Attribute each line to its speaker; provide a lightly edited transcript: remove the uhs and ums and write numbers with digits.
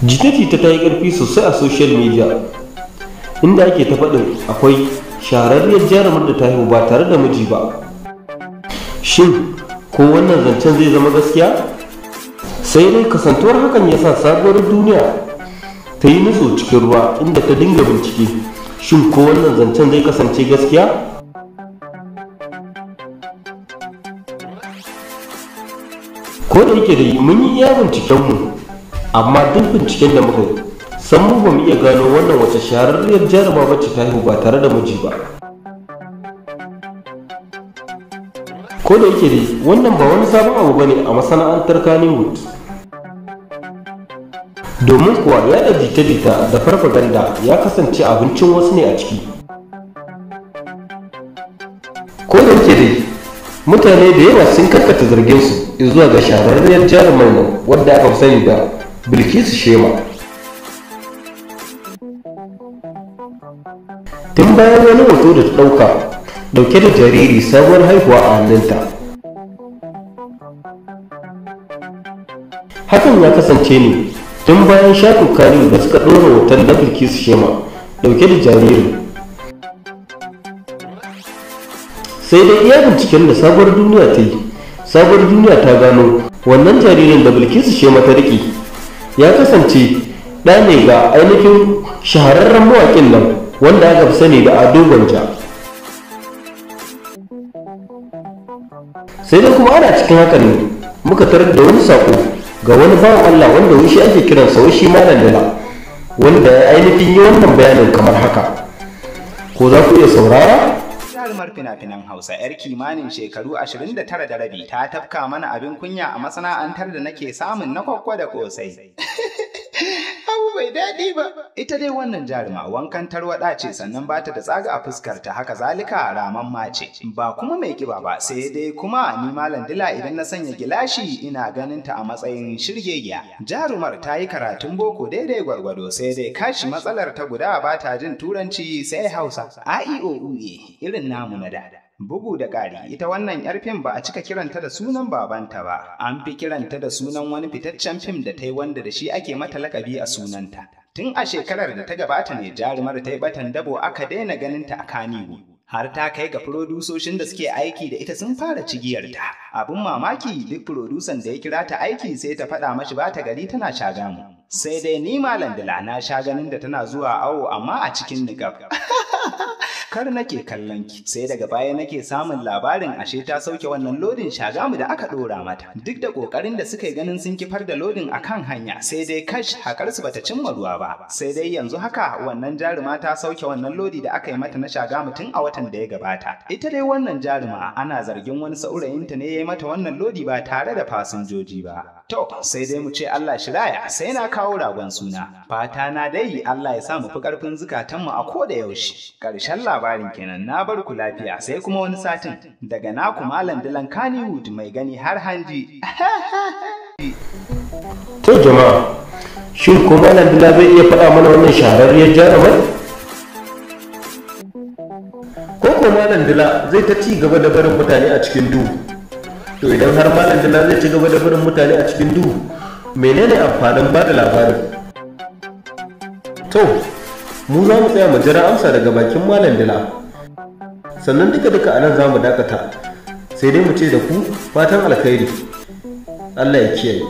Speaker 1: Jita-jita ta yi ƙarfi sosai a social media, inda ake ta faɗin akwai shahararriyar jarumar da ta haihu ba tare da miji ba. Shin ko wannan zancen zai zama gaskiya? Sai dai kasantuwar hakan ya sa sabuwar duniya ta yi nutso cikin ruwa, inda ta dinga bincike. Shin ko wannan zancen zai kasance gaskiya? Ko da yake dai mun yi iya bincikenmu, amma duk binciken da muka yi san mu ba mu iya gano wannan wace shahararriyar jaruma wacce ta haihu ba tare da miji ba. Ko da yake dai wannan ba wani sabon abu bane a masana'antar Kannywood, domin kuwa yaɗa jita-jita da farfaganda ya kasance abincin wasu ne a ciki. Ko da yake dai mutane da yawa sun karkata zarginsu zuwa ga shahararriyar jarumar nan wadda aka sani da Bilkisu Shema. Tun bayan wani hoto da ta dauke da jariri sabuwar haihuwa a hannunta. Hakan ya kasance ne tun bayan shafin Kannywood da suka ɗora hoton na Bilkisu Shema dauke da jaririn. Sai dai iya binciken da sabuwar duniya ta yi, sabuwar duniya ta gano wannan jaririn da Bilkisu Shema ta riƙe ya kasance ɗa ne ga ainihin shahararren mawaƙin nan wanda aka fi sani da Ado Gwanja. Sai dai kuma ana cikin hakan ne muka tarar da wani sako ga wani bawan Allah wanda wani shi ake kiransa wai shi Malam Dala, wanda ya ainihin yi wannan bayanin kamar haka. Ko za ku iya saurara?
Speaker 2: Jarumar fina-finan Hausa 'yar kimanin shekaru 29 da rabi ta tafka mana abin kunya a masana'antar da nake samun na kwakwa da kosai. Abu bai daɗi ba. Ita dai wannan jaruma wankan tarwaɗa ce, sannan ba ta da tsaga a fuskarta, haka zalika ramamma ce. Ba kuma mai kiba ba, sai dai kuma ni Malam Dila idan na sanya gilashi ina ganin ta a matsayin shirgegiya. Jarumar ta yi karatun boko daidai gwargwado, sai dai kashi matsalar ta guda ba ta jin turanci sai Hausa. A-I-O-U-E irin namu na da. Bugu da ƙari, ita wannan 'yar fim ba a cika kiranta da sunan babanta ba, an fi kiranta da sunan wani fitaccen fim da ta yi wanda da shi ake mata lakabi a sunanta. Tun a shekarar da ta gabata ne jarumar ta yi batan dabo aka daina ganinta a Kannywood. Har ta kai ga furodusoshin da suke aiki da ita sun fara cigiyarta. Abin mamaki duk furodusan da ya kira ta aiki sai ta faɗa mashi ba ta gari tana shagamu. Sai dai ni Malam Dila na sha ganin da tana zuwa awo amma a cikin niƙab. Kar nake kallon ki, sai daga baya nake samun labarin ashe ta sauke wannan lodin shagamu da aka ɗora mata. Duk da ƙoƙarin da suka yi ganin sun kifar da lodin a kan hanya, sai dai kash haƙarsu bata cimma ruwa ba. Sai dai yanzu haka wannan jaruma ta sauke wannan lodi da aka yi mata na shagamu tun a watan da ya gabata. Ita dai wannan jaruma ana zargin wani saurayinta ne ya yi mata wannan lodi ba tare da fasinjoji ba. To, sai dai mu ce Allah shiraya, sai na kawo ragon suna. Fata na dai Allah ya sa mu fi ƙarfin zukatanmu a koda yaushe. Ƙarshen labarin kenan, na bar ku lafiya sai kuma wani satin. Daga naku Malam Dilan Kannywood mai gani har hanji.
Speaker 1: To jama'a, shin ko Malam Dila zai iya faɗa mana wannan shahararriyar jarumar? Ko Malam Dila zai ta ci gaba da barin mutane a cikin duhu? To idan har Malam Dila zai ci gaba da barin mutane a cikin duhu, menene amfanin ba da labarin? To, mu za mu tsaya mu jira amsa daga bakin Malam Dila. Sannan duka anan za mu dakata, sai dai mu ce da ku fatan alkhairi. Allah ya kiyaye.